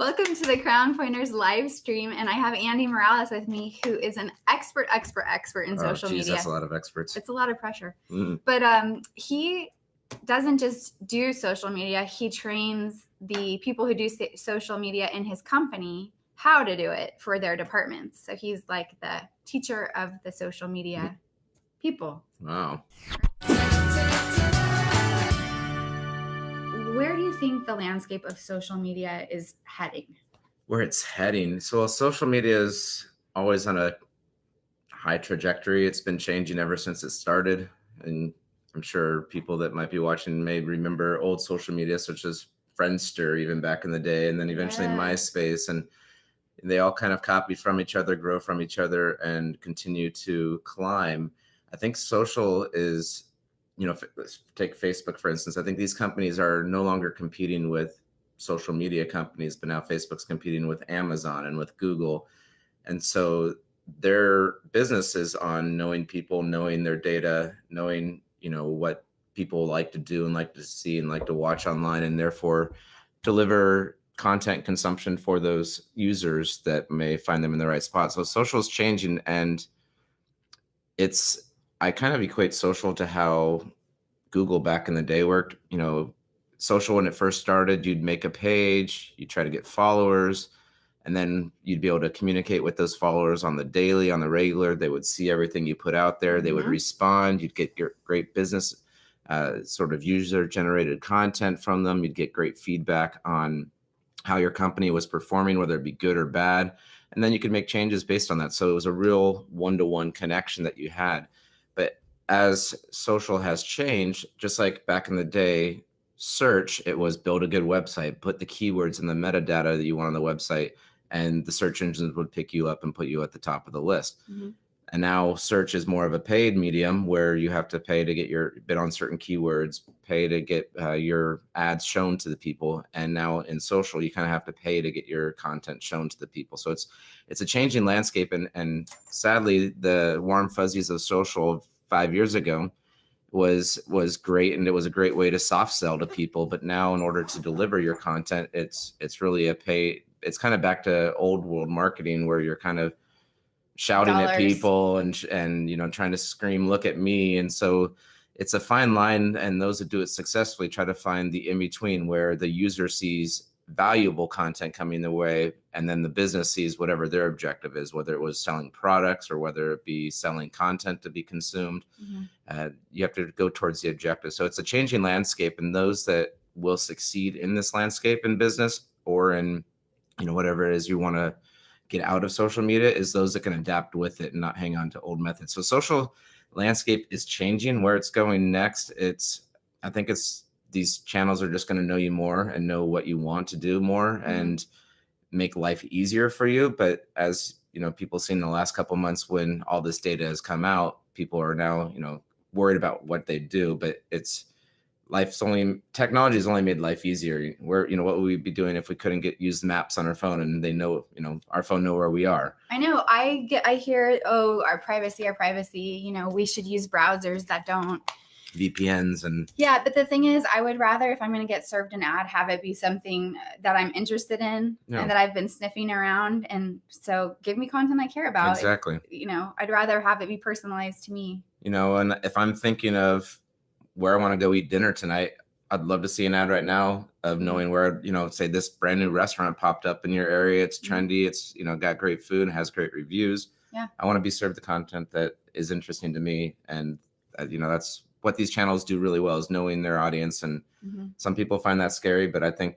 Welcome to the Crown Pointers live stream, and I have Andy Morales with me, who is an expert in social media. That's a lot of experts. It's a lot of pressure. But he doesn't just do social media. He trains the people who do social media in his company how to do it for their departments. So he's like the teacher of the social media people. Wow. Where do you think the landscape of social media is heading? Where it's heading. So social media is always on a high trajectory. It's been changing ever since it started. And I'm sure people that might be watching may remember old social media, such as Friendster, even back in the day, and then eventually MySpace. And they all kind of copy from each other, grow from each other, and continue to climb. I think social is, take Facebook, for instance. I think these companies are no longer competing with social media companies, but now Facebook's competing with Amazon and with Google. And so their business is on knowing people, knowing their data, knowing, what people like to do and like to see and like to watch online, and therefore deliver content consumption for those users that may find them in the right spot. So social is changing, and I kind of equate social to how Google back in the day worked. Social, when it first started, you'd make a page, you try to get followers, and then you'd be able to communicate with those followers on the daily, on the regular. They would see everything you put out there. They would respond. You'd get your great business, sort of user-generated content from them. You'd get great feedback on how your company was performing, whether it be good or bad. And then you could make changes based on that. So it was a real one-to-one connection that you had. But as social has changed, just like back in the day, search, it was build a good website, put the keywords and the metadata that you want on the website, and the search engines would pick you up and put you at the top of the list. And now search is more of a paid medium where you have to pay to get your bid on certain keywords, pay to get your ads shown to the people. And now in social, you kind of have to pay to get your content shown to the people. So it's a changing landscape. And sadly, the warm fuzzies of social 5 years ago was great, and it was a great way to soft sell to people. But now, in order to deliver your content, it's really a pay. It's kind of back to old world marketing where you're kind of shouting at people and trying to scream, look at me. And so it's a fine line, and those that do it successfully try to find the in between where the user sees valuable content coming their way, and then the business sees whatever their objective is, whether it was selling products or whether it be selling content to be consumed. You have to go towards the objective. So it's a changing landscape, and those that will succeed in this landscape in business or in whatever it is you want to get out of social media is those that can adapt with it and not hang on to old methods. So social landscape is changing. Where it's going next, I think these channels are just going to know you more and know what you want to do more and make life easier for you. Technology as people seen in the last couple of months when all this data has come out, people are now worried about what they do. But technology has only made life easier. What would we be doing if we couldn't use maps on our phone and they know, our phone know where we are? I know. I hear, our privacy. We should use browsers that don't. VPNs and. Yeah, but the thing is, I would rather, if I'm going to get served an ad, have it be something that I'm interested in and that I've been sniffing around. And so give me content I care about. Exactly. I'd rather have it be personalized to me. And if I'm thinking of where I want to go eat dinner tonight, I'd love to see an ad right now of knowing where, say this brand new restaurant popped up in your area. It's trendy. It's, got great food and has great reviews. Yeah. I want to be served the content that is interesting to me. And, that's what these channels do really well, is knowing their audience. And some people find that scary, but I think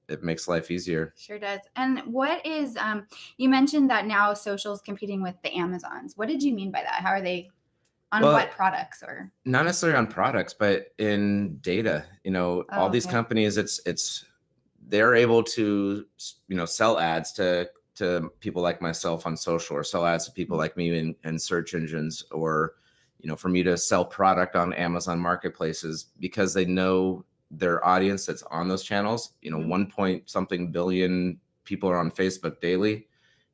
it makes life easier. Sure does. And what is, you mentioned that now social is competing with the Amazons. What did you mean by that? How are they? On what products? Or not necessarily on products, but in data. All these companies, they're able to sell ads to people like myself on social, or sell ads to people like me in search engines, or for me to sell product on Amazon marketplaces, because they know their audience that's on those channels. 1 point something billion people are on Facebook daily.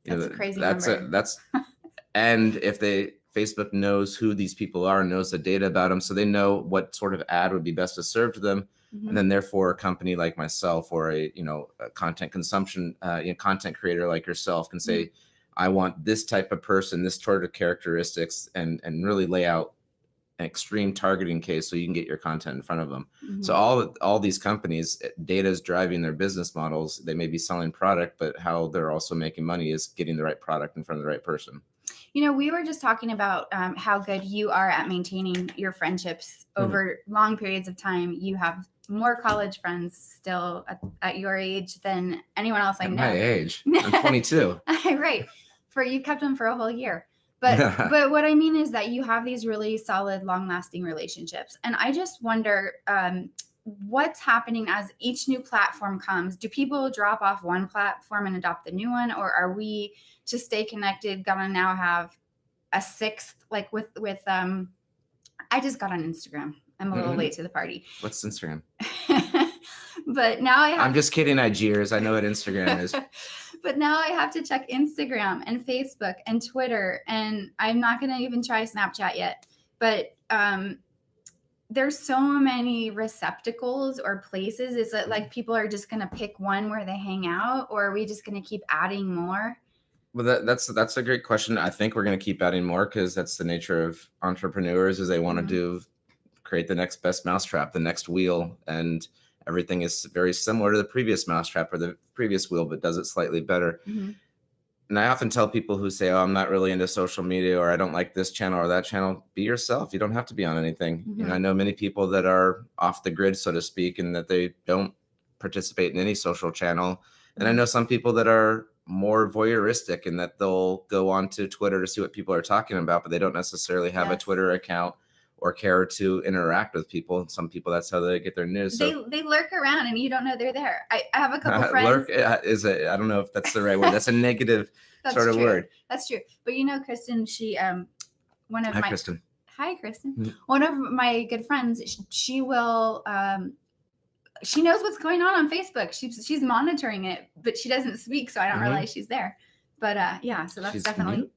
That's a crazy number. And if Facebook knows who these people are and knows the data about them, so they know what sort of ad would be best to serve to them. And then therefore a company like myself or a content consumption content creator like yourself can say, I want this type of person, this sort of characteristics, and really lay out an extreme targeting case so you can get your content in front of them. So all these companies, data is driving their business models. They may be selling product, but how they're also making money is getting the right product in front of the right person. We were just talking about how good you are at maintaining your friendships over long periods of time. You have more college friends still at your age than anyone else I know. At my age, I'm 22. Right. You've kept them for a whole year. But what I mean is that you have these really solid, long-lasting relationships. And I just wonder what's happening as each new platform comes. Do people drop off one platform and adopt the new one? Or are we, to stay connected, gonna now have a sixth, like with I just got on Instagram. I'm a little late to the party. What's Instagram? But now I'm just kidding, Igers. I know what Instagram is. But now I have to check Instagram and Facebook and Twitter, and I'm not going to even try Snapchat yet. But there's so many receptacles or places. Is it like people are just going to pick one where they hang out, or are we just going to keep adding more? Well, that's a great question. I think we're going to keep adding more because that's the nature of entrepreneurs, is they want to create the next best mousetrap, the next wheel, and everything is very similar to the previous mousetrap or the previous wheel, but does it slightly better. And I often tell people who say, oh, I'm not really into social media, or I don't like this channel or that channel, be yourself. You don't have to be on anything. I know many people that are off the grid, so to speak, and that they don't participate in any social channel. And I know some people that are more voyeuristic and that they'll go onto Twitter to see what people are talking about, but they don't necessarily have a Twitter account or care to interact with people. And some people, that's how they get their news. So they lurk around and you don't know they're there. I have a couple friends. Lurk I don't know if that's the right word. That's a negative sort of word. That's true. But Kristen, she Kristen. Hi, Kristen. One of my good friends, she will she knows what's going on Facebook. She's monitoring it, but she doesn't speak, so I don't realize she's there. But so that's definitely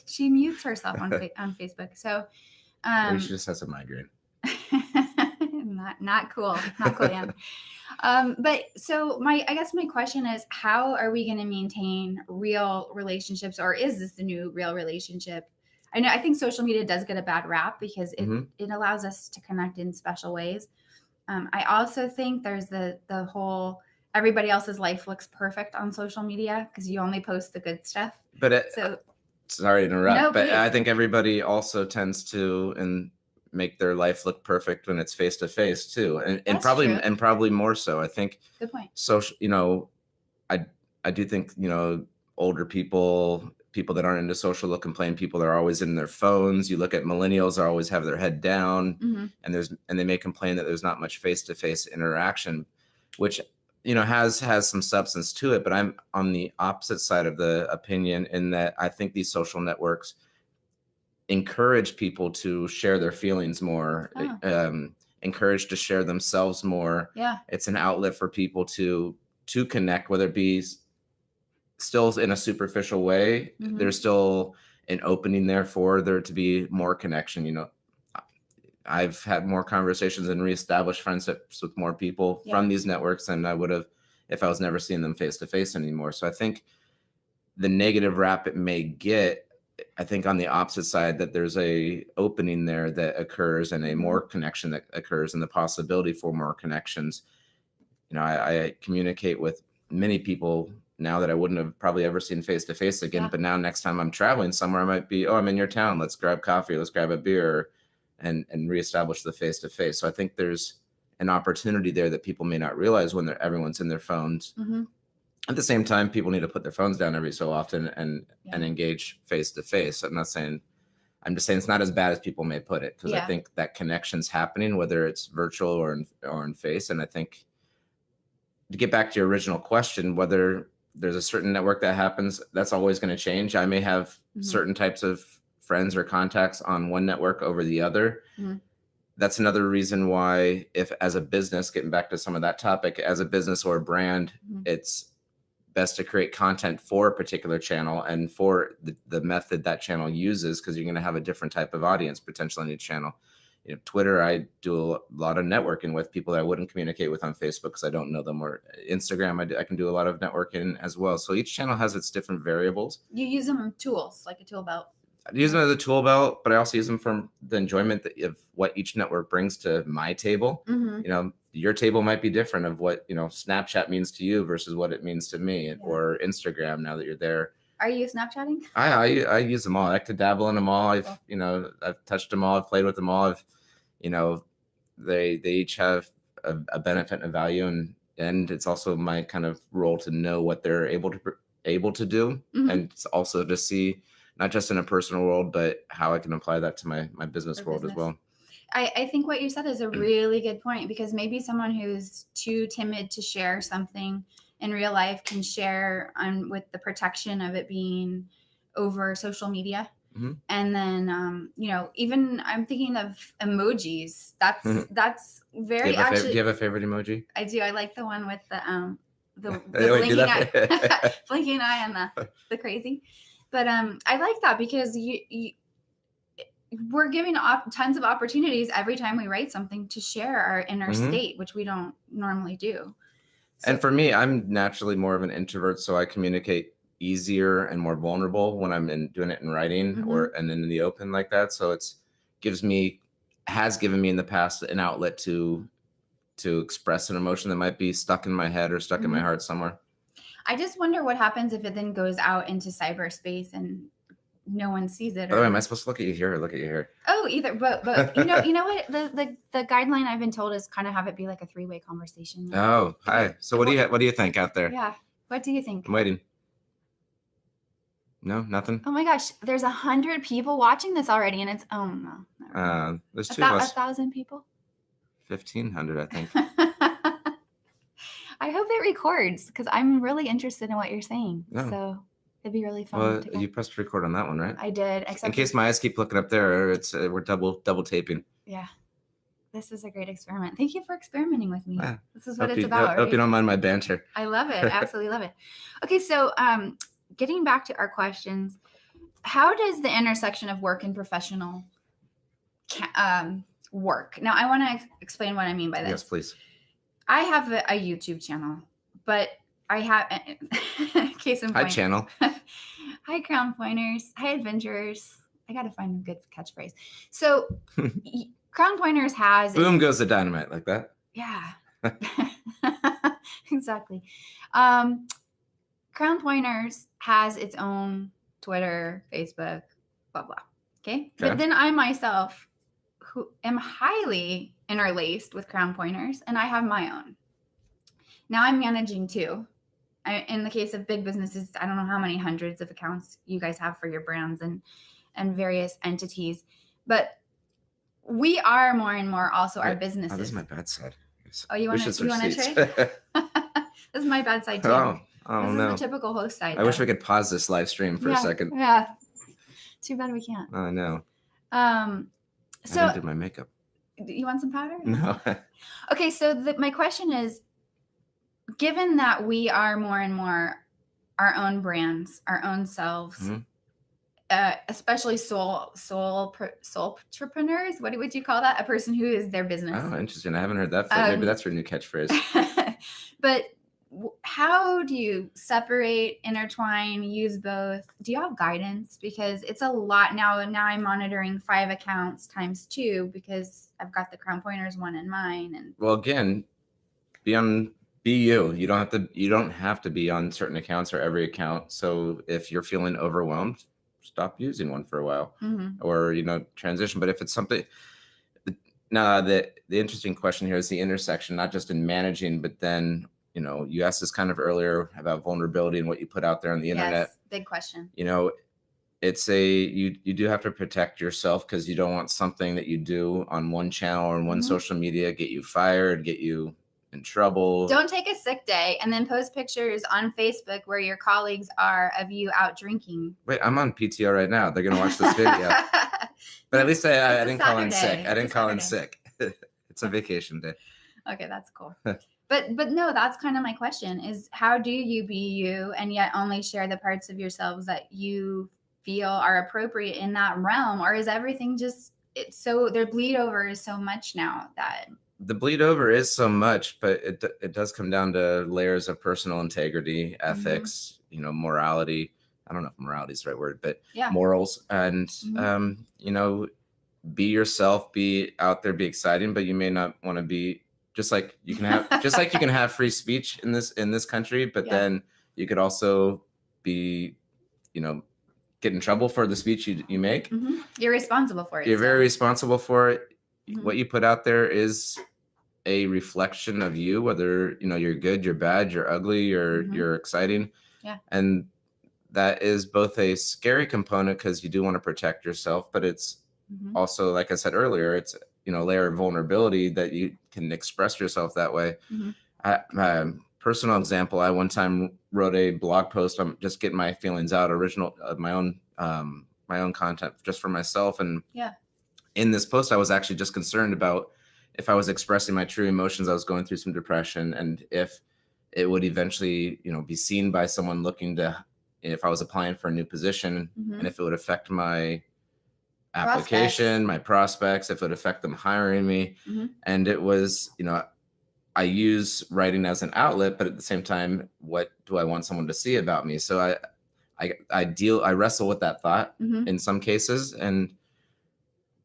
she mutes herself on Facebook. So maybe she just has a migraine. not cool, Ann. But so I guess my question is, how are we going to maintain real relationships, or is this the new real relationship? I think social media does get a bad rap because it allows us to connect in special ways. I also think there's the whole everybody else's life looks perfect on social media because you only post the good stuff. But sorry to interrupt, but I think everybody also tends to make their life look perfect when it's face to face too, and probably more so. I think. Good point. Social, I do think older people that aren't into social will complain. People that are always in their phones. You look at millennials, are always have their head down, and they may complain that there's not much face to face interaction, which has some substance to it. But I'm on the opposite side of the opinion in that I think these social networks encourage people to share their feelings more, encourage to share themselves more. Yeah. It's an outlet for people to connect, whether it be still in a superficial way. There's still an opening there for there to be more connection. I've had more conversations and reestablished friendships with more people from these networks than I would have if I was never seeing them face to face anymore. So I think the negative rap it may get, I think on the opposite side, that there's a opening there that occurs and a more connection that occurs and the possibility for more connections. I communicate with many people now that I wouldn't have probably ever seen face to face again. But now next time I'm traveling somewhere, I might be, I'm in your town. Let's grab coffee. Let's grab a beer. And reestablish the face to face. So I think there's an opportunity there that people may not realize when everyone's in their phones. At the same time, people need to put their phones down every so often and engage face to face. I'm just saying it's not as bad as people may put it, because I think that connection's happening, whether it's virtual or in face. And I think to get back to your original question, whether there's a certain network that happens, that's always going to change. I may have certain types of friends or contacts on one network over the other. That's another reason why, if as a business, getting back to some of that topic, as a business or a brand, it's best to create content for a particular channel and for the method that channel uses, because you're going to have a different type of audience potentially on each channel. Twitter, I do a lot of networking with people that I wouldn't communicate with on Facebook because I don't know them, or Instagram, I can do a lot of networking as well. So each channel has its different variables. You use them tools, like a tool belt. I use them as a tool belt, but I also use them from the enjoyment of what each network brings to my table. Mm-hmm. Your table might be different of what, Snapchat means to you versus what it means to me, or Instagram now that you're there. Are you Snapchatting? I use them all. I like to dabble in them all. Cool. I've touched them all. I've played with them all. They each have a benefit and a value, and it's also my kind of role to know what they're able to do, Mm-hmm. and it's also to see not just in a personal world, but how I can apply that to my business world as well. I think what you said is a really good point, because maybe someone who's too timid to share something in real life can share with the protection of it being over social media. Mm-hmm. And then, even I'm thinking of emojis. That's very do you have a favorite emoji? I do. I like the one with the Blinking blinking eye and the crazy. But I like that because we're giving tons of opportunities every time we write something to share our inner state, which we don't normally do. So, and for me, I'm naturally more of an introvert, so I communicate easier and more vulnerable when I'm doing it in writing and then in the open like that. So has given me in the past an outlet to express an emotion that might be stuck in my head or stuck in my heart somewhere. I just wonder what happens if it then goes out into cyberspace and no one sees it. By the way, am I supposed to look at you here or look at you here? Oh, either, but you know what? The guideline I've been told is kind of have it be like a 3-way conversation. Oh, hi. So what do you think out there? Yeah. What do you think? I'm waiting. No, nothing. Oh my gosh, there's 100 people watching this already, and it's no. There's 2 of us. 1,000 people. 1,500, I think. I hope it records because I'm really interested in what you're saying. No. So it'd be really fun. Well, you pressed record on that one, right? I did. Except in case my eyes keep looking up there, we're double taping. Yeah. This is a great experiment. Thank you for experimenting with me. Yeah. This is what it's about. Hope you don't mind my banter. I love it. Absolutely love it. Okay, so getting back to our questions, how does the intersection of work and professional work? Now, I want to explain what I mean by this. Yes, please. I have a YouTube channel, but I have case in point. Hi, channel. Hi, Crown Pointers. Hi, adventurers. I got to find a good catchphrase. So, Crown Pointers has boom goes the dynamite, like that. Yeah, exactly. Crown Pointers has its own Twitter, Facebook, blah blah. Okay, but then I myself, who am highly interlaced with Crown Pointers, and I have my own. Now I'm managing 2. In the case of big businesses, I don't know how many hundreds of accounts you guys have for your brands and various entities, but we are more and more also our businesses. Oh, this is my bad side. Oh, you want to trade? This is my bad side too. Oh this no. is the typical host side. I wish we could pause this live stream for a second. Yeah. Too bad we can't. I know. So I didn't do my makeup. You want some powder? No. Okay, so my question is, given that we are more and more our own brands, our own selves, especially soul entrepreneurs, what would you call that? A person who is their business. Oh, interesting. I haven't heard that before. Maybe that's your new catchphrase. But how do you separate, intertwine, use both? Do you have guidance? Because it's a lot now. And now I'm monitoring 5 accounts times 2 because I've got the Crown Pointers one in mine. And well, again, be you. You don't have to be on certain accounts or every account. So if you're feeling overwhelmed, stop using one for a while, or transition. But if it's something, now the interesting question here is the intersection, not just in managing, but then you asked this kind of earlier about vulnerability and what you put out there on the internet. Yes, big question. It's you do have to protect yourself because you don't want something that you do on one channel or on one social media get you fired, get you in trouble. Don't take a sick day and then post pictures on Facebook where your colleagues are of you out drinking. Wait, I'm on PTO right now. They're going to watch this video. But at least I didn't call in sick. I didn't call in sick. It's a vacation day. Okay, that's cool. But no, that's kind of my question is how do you be you and yet only share the parts of yourselves that you feel are appropriate in that realm? Or is everything just it's so their bleed over is so much now that the bleed over is so much, but it does come down to layers of personal integrity, ethics, morality. I don't know if morality is the right word, but yeah. morals, and be yourself, be out there, be exciting, but you may not want to be just like you can have free speech in this country, but then you could also be, get in trouble for the speech you make. You're responsible for it. You're very responsible for it. What you put out there is a reflection of you, whether you're good, you're bad, you're ugly, you're exciting. Yeah. And that is both a scary component because you do want to protect yourself, but it's also, like I said earlier, it's a layer of vulnerability that you can express yourself that way. Personal example, I one time wrote a blog post. I'm just getting my feelings out, my own content just for myself. And in this post, I was actually just concerned about if I was expressing my true emotions. I was going through some depression, and if it would eventually, be seen by someone looking to, if I was applying for a new position, and if it would affect my application, my prospects, if it would affect them hiring me. And it was, I use writing as an outlet, but at the same time, what do I want someone to see about me? So I wrestle with that thought in some cases,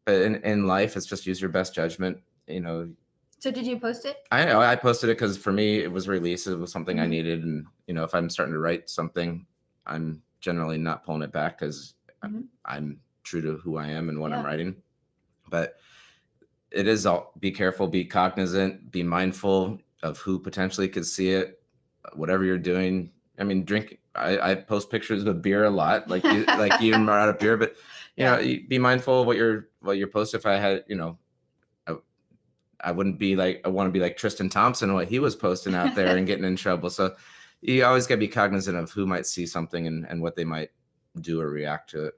but in life, it's just use your best judgment. So did you post it? I posted it because for me, it was released. It was something I needed, and if I'm starting to write something, I'm generally not pulling it back because I'm true to who I am and what I'm writing. But it is all, be careful, be cognizant, be mindful of who potentially could see it, whatever you're doing. I mean, I post pictures of beer a lot, like you brought up beer, but be mindful of what you're posting. If I had, I wouldn't be like, I want to be like Tristan Thompson, what he was posting out there and getting in trouble. So you always got to be cognizant of who might see something and what they might do or react to it.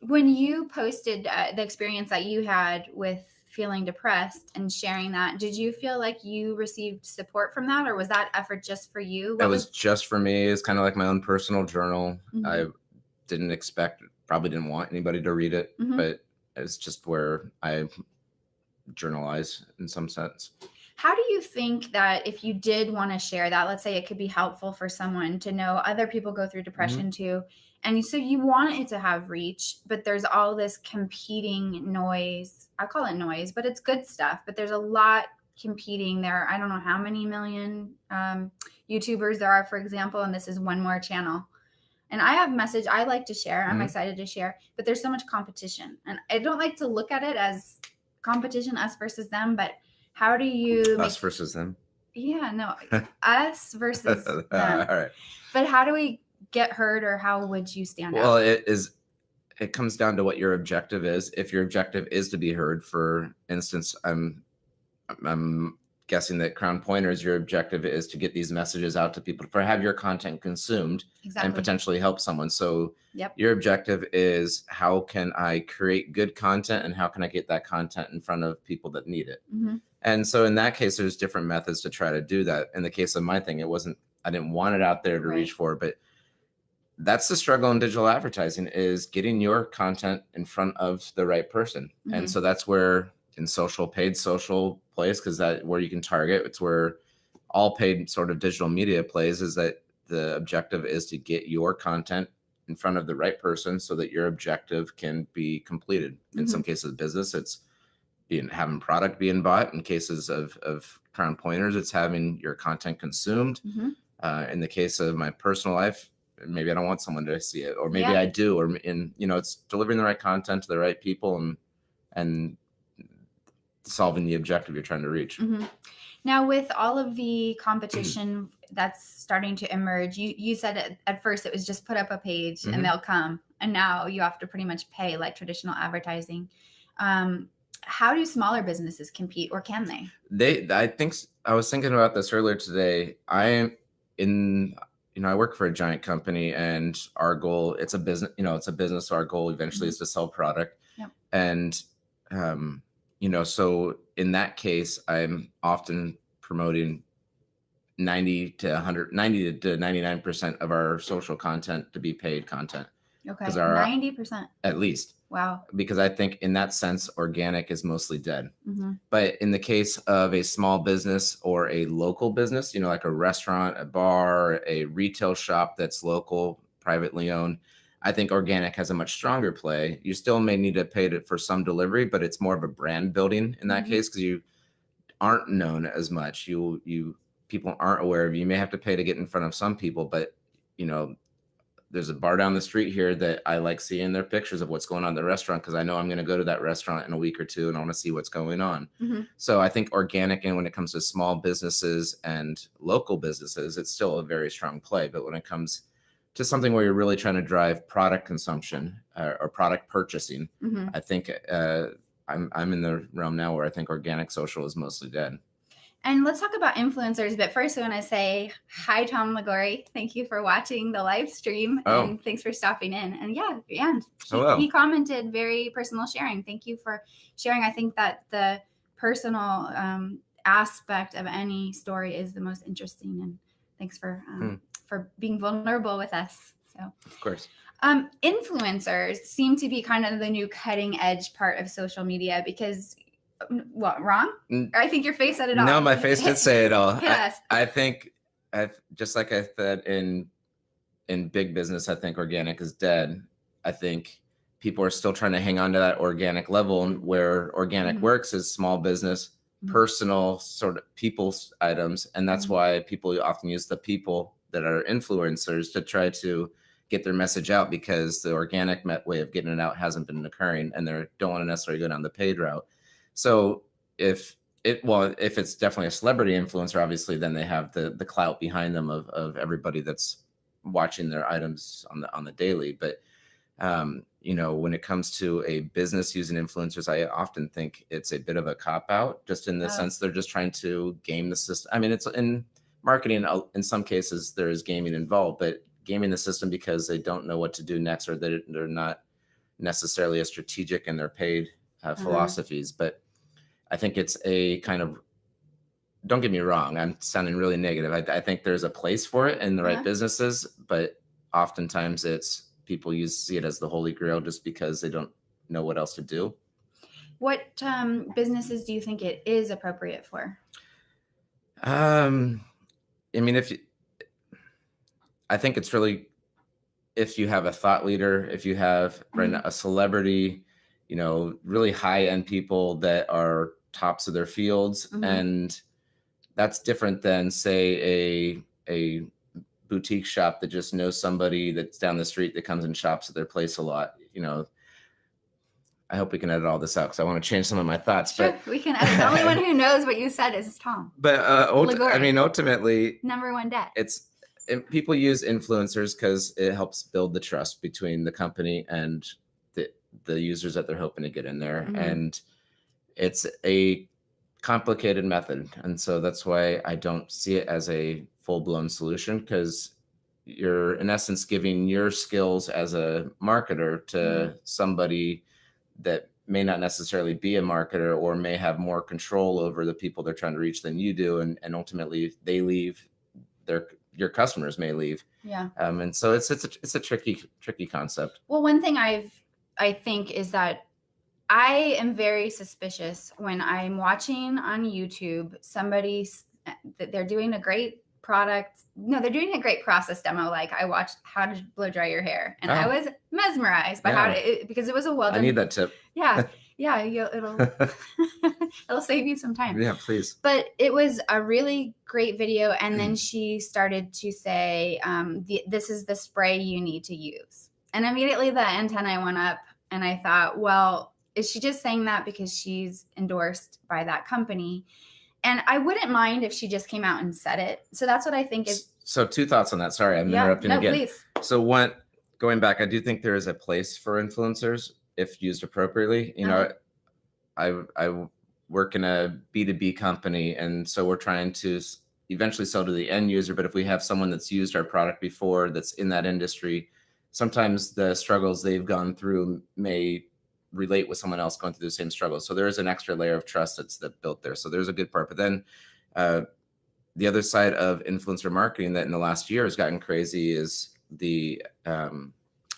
When you posted the experience that you had with feeling depressed and sharing that, did you feel like you received support from that, or was that effort just for you? That was just for me. It's kind of like my own personal journal. I probably didn't want anybody to read it, but it's just where I journalize in some sense. How do you think that if you did want to share that, let's say it could be helpful for someone to know other people go through depression too, and so you want it to have reach, but there's all this competing noise. I call it noise, but it's good stuff. But there's a lot competing there. I don't know how many million YouTubers there are, for example, and this is one more channel. And I have a message I like to share. I'm excited to share, but there's so much competition. And I don't like to look at it as competition, us versus them, but how do you us versus them? Yeah, no, us versus them. All right. But how do we get heard, or how would you stand out? Well, it comes down to what your objective is. If your objective is to be heard, for instance, I'm guessing that Crown Pointers, your objective is to get these messages out to people, for have your content consumed and potentially help someone. So your objective is, how can I create good content, and how can I get that content in front of people that need it? And so in that case, there's different methods to try to do that. In the case of my thing, I didn't want it out there to reach for, but that's the struggle in digital advertising, is getting your content in front of the right person. And so that's where in paid social plays, because that's where you can target. It's where all paid sort of digital media plays, is that the objective is to get your content in front of the right person so that your objective can be completed. In some cases of business, it's having product being bought. In cases of Crown Pointers, it's having your content consumed. In the case of my personal life, maybe I don't want someone to see it, or maybe I do, or it's delivering the right content to the right people and solving the objective you're trying to reach. Now, with all of the competition that's starting to emerge, you said at first it was just put up a page and they'll come, and now you have to pretty much pay like traditional advertising. How do smaller businesses compete, or can they? I think I was thinking about this earlier today. I work for a giant company, and our goal, it's a business, so our goal eventually is to sell product. And, so in that case, I'm often promoting 90 to 99% of our social content to be paid content. Okay. 'Cause our- 90%. at least. Wow. Because I think in that sense, organic is mostly dead. Mhm. But in the case of a small business or a local business, like a restaurant, a bar, a retail shop that's local, privately owned, I think organic has a much stronger play. You still may need to pay for some delivery, but it's more of a brand building in that Mhm. case because you aren't known as much. People aren't aware of you. You may have to pay to get in front of some people, but you know there's a bar down the street here that I like seeing their pictures of what's going on in the restaurant because I know I'm going to go to that restaurant in a week or two and I want to see what's going on. Mhm. So I think organic, and when it comes to small businesses and local businesses, it's still a very strong play. But when it comes to something where you're really trying to drive product consumption or product purchasing, Mhm. I think I'm in the realm now where I think organic social is mostly dead. And let's talk about influencers. But first, I want to say hi, Tom Liguori. Thank you for watching the live stream, and thanks for stopping in. And he commented very personal sharing. Thank you for sharing. I think that the personal aspect of any story is the most interesting. And thanks for being vulnerable with us. So, of course. Influencers seem to be kind of the new cutting edge part of social media because. What, wrong? I think your face said it all. No, my face did say it all. Yes. I think just like I said in big business, I think organic is dead. I think people are still trying to hang on to that organic level, and where organic works is small business, personal sort of people's items. And that's why people often use the people that are influencers to try to get their message out, because the organic way of getting it out hasn't been occurring, and they don't want to necessarily go down the paid route. So if it's definitely a celebrity influencer, obviously, then they have the clout behind them of everybody that's watching their items on the daily. But when it comes to a business using influencers, I often think it's a bit of a cop out, just in the sense they're just trying to game the system. I mean, it's in marketing. In some cases, there is gaming involved, but gaming the system because they don't know what to do next, or they're not necessarily as strategic in their paid philosophies. But I think it's a kind of, don't get me wrong, I'm sounding really negative. I think there's a place for it in the right businesses, but oftentimes it's people see it as the holy grail just because they don't know what else to do. What businesses do you think it is appropriate for? I mean, I think it's really, if you have a thought leader, if you have a celebrity, really high end people that are tops of their fields. And that's different than, say, a boutique shop that just knows somebody that's down the street that comes and shops at their place a lot. I hope we can edit all this out because I want to change some of my thoughts. Sure, but we can edit. The only one who knows what you said is Tom. But ultimately, number one debt. People use influencers because it helps build the trust between the company and the users that they're hoping to get in there. And it's a complicated method. And so that's why I don't see it as a full-blown solution, because you're in essence giving your skills as a marketer to somebody that may not necessarily be a marketer, or may have more control over the people they're trying to reach than you do. And ultimately they leave, your customers may leave. Yeah. And so it's a tricky concept. Well, one thing I think is that I am very suspicious when I'm watching on YouTube that they're doing a great product. No, they're doing a great process demo. Like, I watched how to blow dry your hair, and I was mesmerized by because it was a well done. I need that tip. Yeah. It'll it'll save you some time. Yeah, please. But it was a really great video, and then she started to say, "This is the spray you need to use," and immediately the antenna went up, and I thought, well, is she just saying that because she's endorsed by that company? And I wouldn't mind if she just came out and said it. So that's what I think is. So two thoughts on that. Sorry, I'm interrupting again. Please. So going back, I do think there is a place for influencers if used appropriately. I work in a B2B company, and so we're trying to eventually sell to the end user. But if we have someone that's used our product before, that's in that industry, sometimes the struggles they've gone through may relate with someone else going through the same struggles. So there is an extra layer of trust that's built there. So there's a good part. But then the other side of influencer marketing that in the last year has gotten crazy is the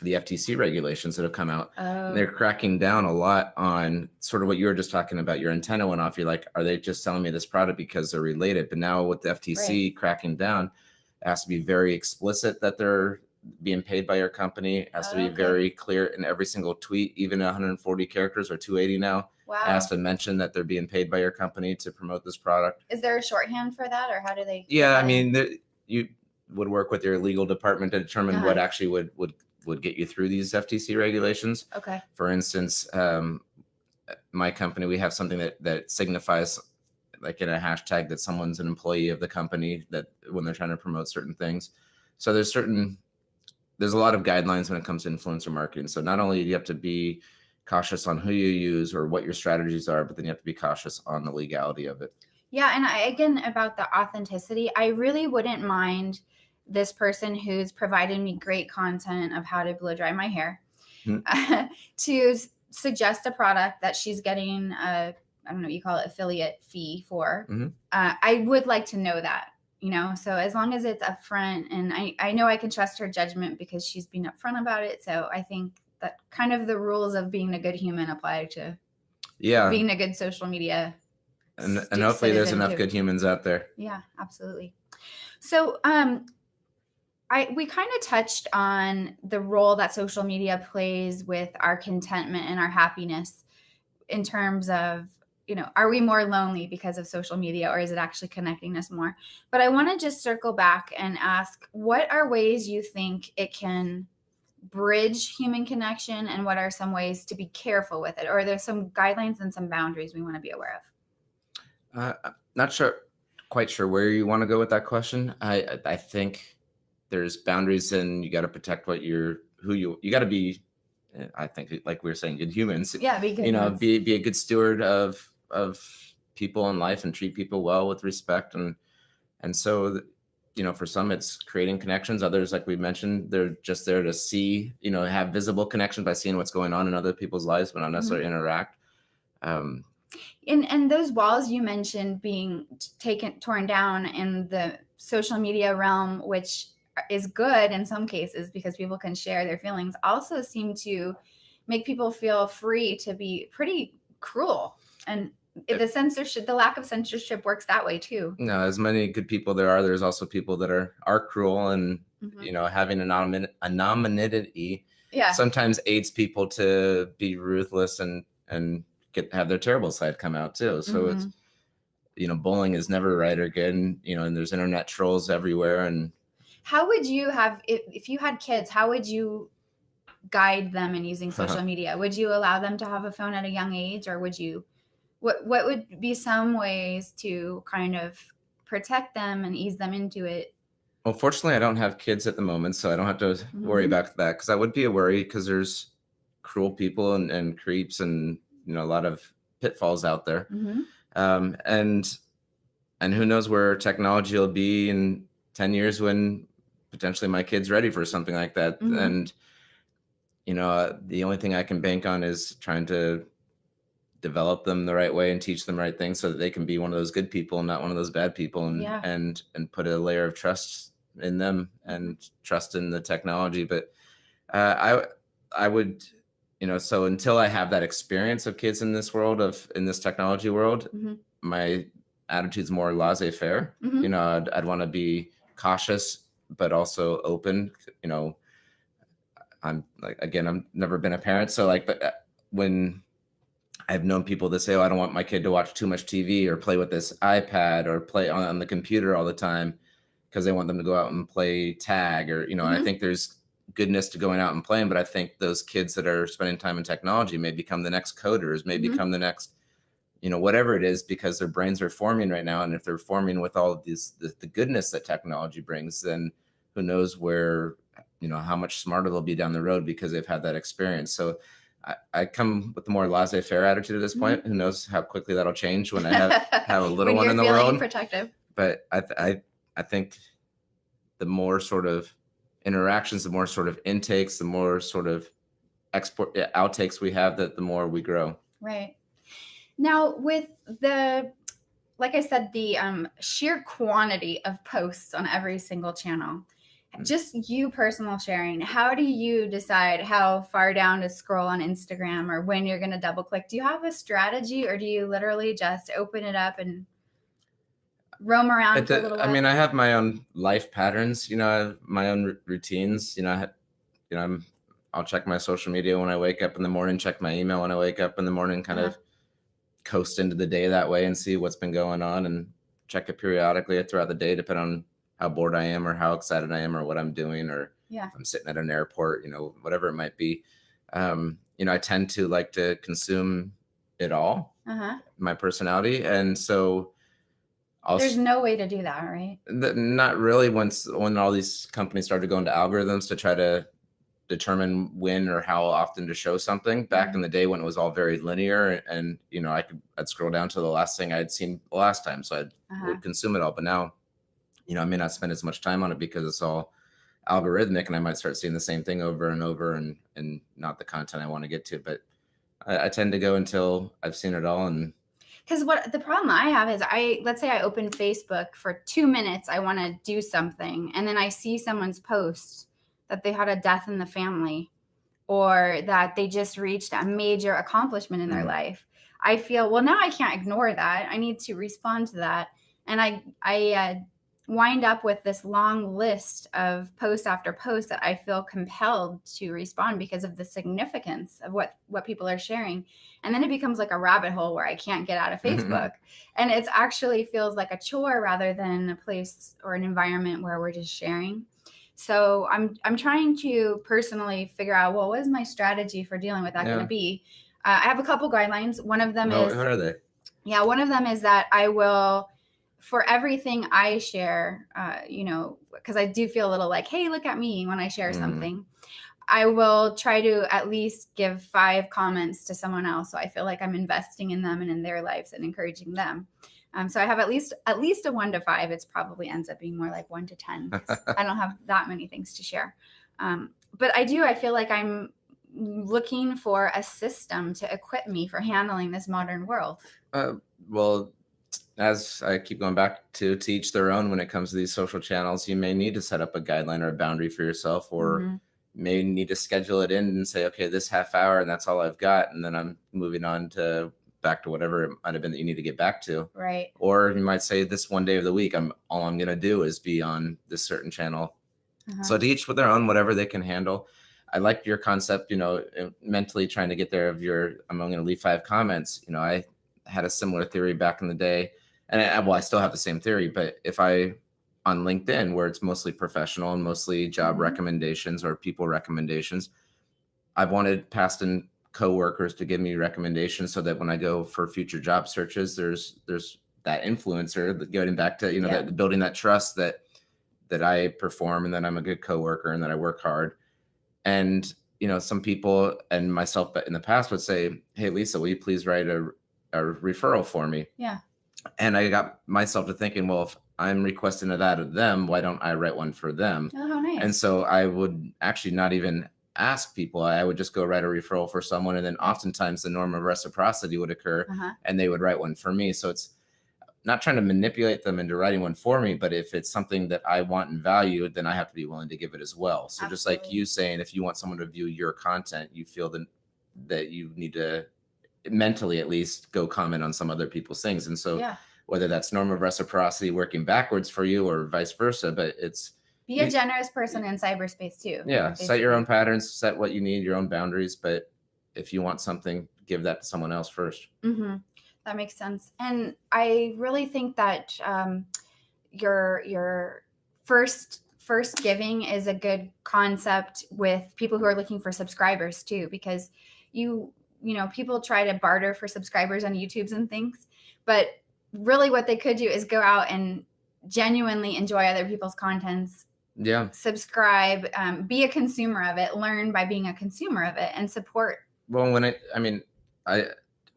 the FTC regulations that have come out. Oh, They're cracking down a lot on sort of what you were just talking about. Your antenna went off. You're like, are they just selling me this product because they're related? But now with the FTC cracking down, it has to be very explicit that they're being paid by your company. It has to be very clear in every single tweet, even 140 characters or 280 now. wow. It has to mention that they're being paid by your company to promote this product. Is there a shorthand for that, or how do they? Yeah, I mean, you would work with your legal department to determine what actually would get you through these FTC regulations. Okay. For instance, my company, we have something that signifies, like in a hashtag, that someone's an employee of the company, that when they're trying to promote certain things. So there's a lot of guidelines when it comes to influencer marketing. So not only do you have to be cautious on who you use or what your strategies are, but then you have to be cautious on the legality of it. Yeah. And again, about the authenticity, I really wouldn't mind this person who's provided me great content of how to blow dry my hair to suggest a product that she's getting I don't know what you call it, affiliate fee for. I would like to know that, so as long as it's upfront, and I know I can trust her judgment because she's been upfront about it. So I think that kind of the rules of being a good human apply to being a good social media. And hopefully there's enough good humans out there. Yeah, absolutely. So we kind of touched on the role that social media plays with our contentment and our happiness in terms of, are we more lonely because of social media, or is it actually connecting us more? But I want to just circle back and ask, what are ways you think it can bridge human connection, and what are some ways to be careful with it? Or are there some guidelines and some boundaries we want to be aware of? Not quite sure where you want to go with that question. I think there's boundaries, and you got to protect you got to be, I think, like we were saying, good humans. Yeah, be good. Be a good steward of people in life and treat people well with respect. And so, for some it's creating connections. Others, like we mentioned, they're just there to see, have visible connection by seeing what's going on in other people's lives, but not necessarily interact. And those walls you mentioned being torn down in the social media realm, which is good in some cases because people can share their feelings, also seem to make people feel free to be pretty cruel. And the lack of censorship works that way too. No, as many good people there's also people that are cruel, and having anonymity sometimes aids people to be ruthless and have their terrible side come out too. So it's, bullying is never right or good, and there's internet trolls everywhere. And how would you if you had kids, how would you guide them in using social media? Would you allow them to have a phone at a young age, or what would be some ways to kind of protect them and ease them into it? Well, fortunately, I don't have kids at the moment, so I don't have to worry about that, because that would be a worry, because there's cruel people and creeps and a lot of pitfalls out there. And who knows where technology will be in 10 years when potentially my kid's ready for something like that. And the only thing I can bank on is trying to develop them the right way and teach them the right things so that they can be one of those good people and not one of those bad people, and put a layer of trust in them and trust in the technology. But I would, so until I have that experience of kids in this technology world, my attitude's more laissez-faire. I'd want to be cautious, but also open. I'm I've never been a parent, so but when I've known people that say, "Oh, I don't want my kid to watch too much TV or play with this iPad or play on the computer all the time," because they want them to go out and play tag, or I think there's goodness to going out and playing, but I think those kids that are spending time in technology may become the next coders, may become the next, whatever it is, because their brains are forming right now. And if they're forming with all of the goodness that technology brings, then who knows where, how much smarter they'll be down the road because they've had that experience. So I come with a more laissez-faire attitude at this point. Who knows how quickly that'll change when I have a little one in the world. Protective. But I think the more sort of interactions, the more sort of intakes, the more sort of outtakes we have, that the more we grow. Right. Now, with like I said, the sheer quantity of posts on every single channel, just you personal sharing, how do you decide how far down to scroll on Instagram or when you're going to double click? Do you have a strategy, or do you literally just open it up and roam around for a little I while? mean, I have my own life patterns, I have my own routines, I'll check my social media when I wake up in the morning, check my email when I wake up in the morning, kind of coast into the day that way and see what's been going on, and check it periodically throughout the day, depending on how bored I am or how excited I am or what I'm doing, or if I'm sitting at an airport, whatever it might be. I tend to like to consume it all, my personality. And so there's no way to do that, right? Not really. When all these companies started going to algorithms to try to determine when or how often to show something, back in the day when it was all very linear, and I'd scroll down to the last thing I'd seen the last time, so I would consume it all. But now, I may not spend as much time on it because it's all algorithmic, and I might start seeing the same thing over and over, and not the content I want to get to. But I tend to go until I've seen it all. And because what the problem I have is, let's say I open Facebook for 2 minutes, I want to do something, and then I see someone's post that they had a death in the family, or that they just reached a major accomplishment in their life. I feel, well, now I can't ignore that. I need to respond to that. And I wind up with this long list of post after post that I feel compelled to respond because of the significance of what people are sharing. And then it becomes like a rabbit hole where I can't get out of Facebook. And it actually feels like a chore rather than a place or an environment where we're just sharing. So I'm trying to personally figure out, well, what is my strategy for dealing with that going to be? I have a couple guidelines. One of them is, what are they? Yeah, one of them is that I will, for everything I share, because I do feel a little like, hey, look at me when I share something. I will try to at least give 5 comments to someone else, so I feel like I'm investing in them and in their lives and encouraging them. So I have at least a 1 to 5. It's probably ends up being more like 1 to 10 because I don't have that many things to share. But I feel like I'm looking for a system to equip me for handling this modern world. Well, as I keep going back to each their own when it comes to these social channels, you may need to set up a guideline or a boundary for yourself, or may need to schedule it in and say, okay, this half hour, and that's all I've got. And then I'm moving on to back to whatever it might have been that you need to get back to. Right. Or you might say, this one day of the week, all I'm going to do is be on this certain channel. So to each with their own, whatever they can handle. I like your concept, mentally trying to get there of I'm only going to leave 5 comments. I had a similar theory back in the day, and I still have the same theory, but if I, on LinkedIn, where it's mostly professional and mostly job recommendations or people recommendations, I've wanted past and coworkers to give me recommendations so that when I go for future job searches, there's that influencer, getting back to, that building that trust that I perform, and that I'm a good coworker, and that I work hard. And, some people and myself in the past would say, hey, Lisa, will you please write a referral for me? Yeah. And I got myself to thinking, well, if I'm requesting that of them, why don't I write one for them? Oh, how nice. And so I would actually not even ask people. I would just go write a referral for someone. And then oftentimes the norm of reciprocity would occur, and they would write one for me. So it's not trying to manipulate them into writing one for me, but if it's something that I want and value, then I have to be willing to give it as well. So just like you saying, if you want someone to view your content, you feel that you need to mentally at least go comment on some other people's things. And so whether that's norm of reciprocity working backwards for you or vice versa, but it's be a generous person in cyberspace too. Yeah. Basically. Set your own patterns, set what you need, your own boundaries. But if you want something, give that to someone else first. That makes sense. And I really think that your first giving is a good concept with people who are looking for subscribers too, because people try to barter for subscribers on YouTubes and things, but really what they could do is go out and genuinely enjoy other people's contents. Yeah. Subscribe, be a consumer of it, learn by being a consumer of it, and support. Well,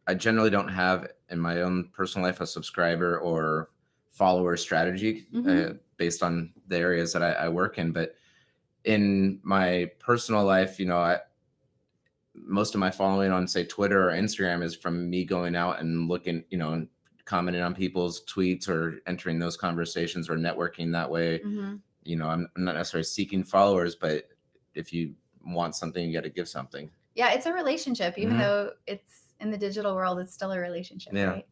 I generally don't have in my own personal life a subscriber or follower strategy based on the areas that I work in. But in my personal life, most of my following on, say, Twitter or Instagram is from me going out and looking, and commenting on people's tweets or entering those conversations or networking that way. I'm not necessarily seeking followers, but if you want something, you got to give something. Yeah, it's a relationship. Even Mhm. though it's in the digital world, it's still a relationship, Yeah. right?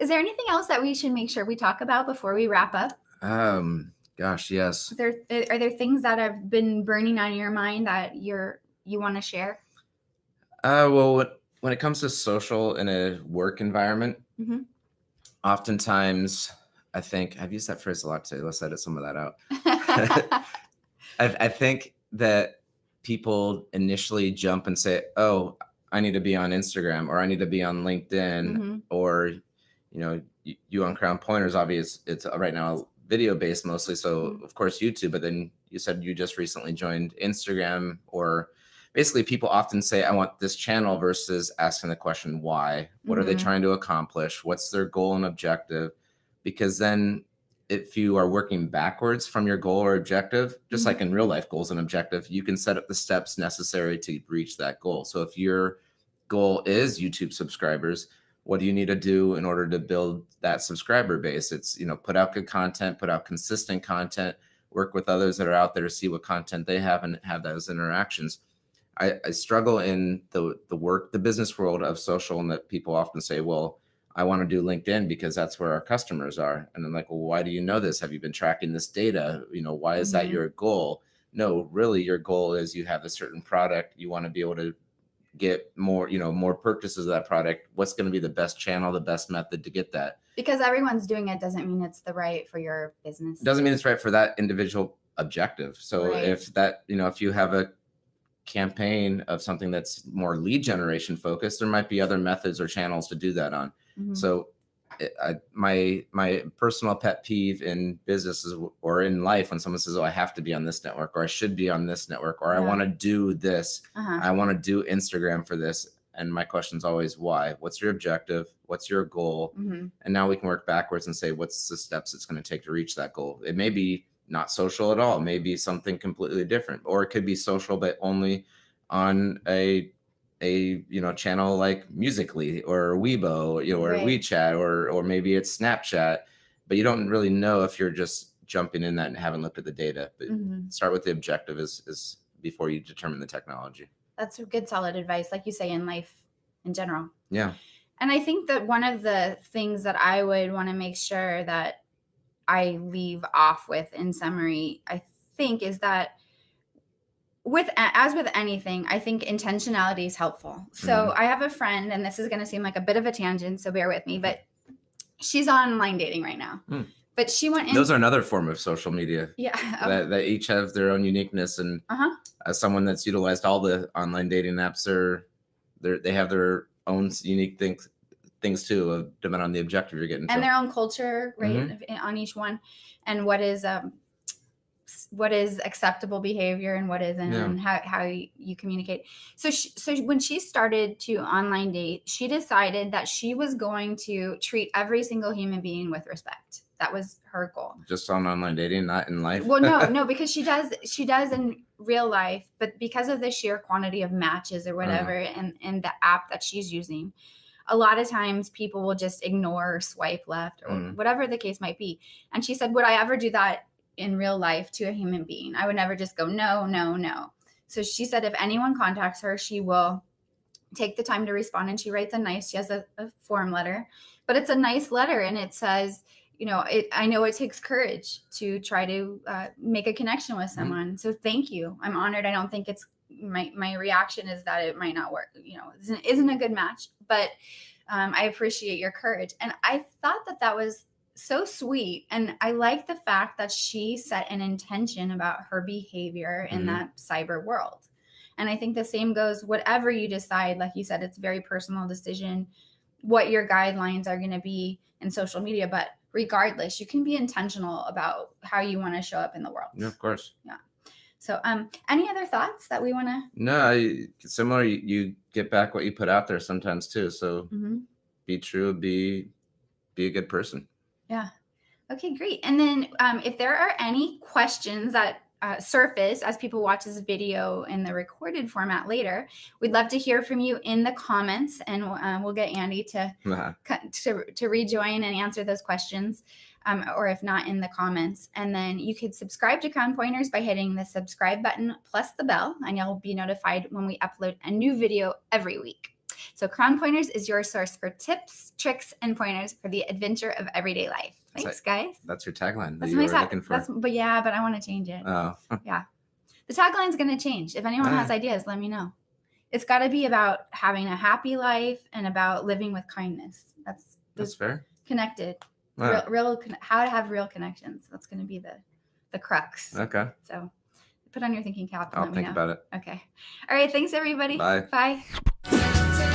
Is there anything else that we should make sure we talk about before we wrap up? Gosh, yes. Are there things that have been burning on your mind that you want to share? Well, when it comes to social in a work environment, Mhm. oftentimes I think I've used that phrase a lot today. Let's edit some of that out. I think that people initially jump and say, "Oh, I need to be on Instagram, or I need to be on LinkedIn, Mhm. or you on Crown Pointers. Obvious, it's right now video based mostly, so Mhm. of course YouTube. But then you said you just recently joined Instagram, or basically people often say, "I want this channel," versus asking the question, "Why? What are they Mhm. trying to accomplish? What's their goal and objective?" Because then if you are working backwards from your goal or objective, just Mhm. like in real life goals and objective, you can set up the steps necessary to reach that goal. So if your goal is YouTube subscribers, what do you need to do in order to build that subscriber base? It's, put out good content, put out consistent content, work with others that are out there to see what content they have and have those interactions. I struggle in the business world of social, and that people often say, well, I want to do LinkedIn because that's where our customers are. And I'm like, well, why do you know this? Have you been tracking this data? Why is that Mhm. your goal? No, really, your goal is you have a certain product. You want to be able to get more purchases of that product. What's going to be the best channel, the best method to get that? Because everyone's doing it doesn't mean it's the right for your business. Doesn't mean it's right for that individual objective. So Right. if you have a campaign of something that's more lead generation focused, there might be other methods or channels to do that on. Mhm. So my personal pet peeve in businesses or in life, when someone says, "Oh, I have to be on this network," or "I should be on this network," or "I Yeah. want to do this, Uh-huh. I want to do Instagram for this," and my question is always, why? What's your objective? What's your goal? Mhm. And now we can work backwards and say, what's the steps it's going to take to reach that goal? It may be not social at all, maybe something completely different, or it could be social but only on a channel like Musically or Weibo, or Right. WeChat, or maybe it's Snapchat. But you don't really know if you're just jumping in that and haven't looked at the data. But Mhm. start with the objective is before you determine the technology. That's good, solid advice, like you say, in life in general. Yeah. And I think that one of the things that I would want to make sure that I leave off with in summary, I think, is that as with anything, I think intentionality is helpful. So Mhm. I have a friend, and this is going to seem like a bit of a tangent, so bear with me, but she's online dating right now. Mm. But she went in. Those are another form of social media. Yeah. That each have their own uniqueness. And Uh-huh. as someone that's utilized all the online dating apps, they have their own unique things too, depending on the objective you're getting to. And their own culture, right, Mhm. on each one, and what is acceptable behavior and what isn't, Yeah. and how you communicate. So when she started to online date, she decided that she was going to treat every single human being with respect. That was her goal. Just on online dating, not in life? Well, no, because she does in real life, but because of the sheer quantity of matches or whatever, and the app that she's using, a lot of times people will just ignore or swipe left or whatever the case might be. And she said, would I ever do that in real life to a human being? I would never just go, no, no, no. So she said, if anyone contacts her, she will take the time to respond. And she writes she has a form letter, but it's a nice letter. And it says, I know it takes courage to try to make a connection with someone. So thank you. I'm honored. I don't think it's my reaction is that it might not work, isn't a good match, but I appreciate your courage. And I thought that was so sweet. And I like the fact that she set an intention about her behavior in that cyber world. And I think the same goes, whatever you decide, like you said, it's a very personal decision, what your guidelines are going to be in social media. But regardless, you can be intentional about how you want to show up in the world. Yeah, of course. Yeah. So any other thoughts that we want to? No, similar. You get back what you put out there sometimes too. So be true, be a good person. Yeah. Okay, great. And then if there are any questions that surface as people watch this video in the recorded format later, we'd love to hear from you in the comments, and we'll get Andy to rejoin and answer those questions. or if not, in the comments. And then you could subscribe to Crown Pointers by hitting the subscribe button plus the bell, and you'll be notified when we upload a new video every week. So Crown Pointers is your source for tips, tricks, and pointers for the adventure of everyday life. Thanks, guys. That's your tagline that That's you my were looking for. but I want to change it. Oh. Yeah. The tagline's going to change. If anyone has ideas, let me know. It's got to be about having a happy life and about living with kindness. That's fair. Connected. Wow. How to have real connections. That's going to be the crux. Okay. So put on your thinking cap. And I'll let me think know. about it. Okay. All right. Thanks, everybody. Bye. Bye.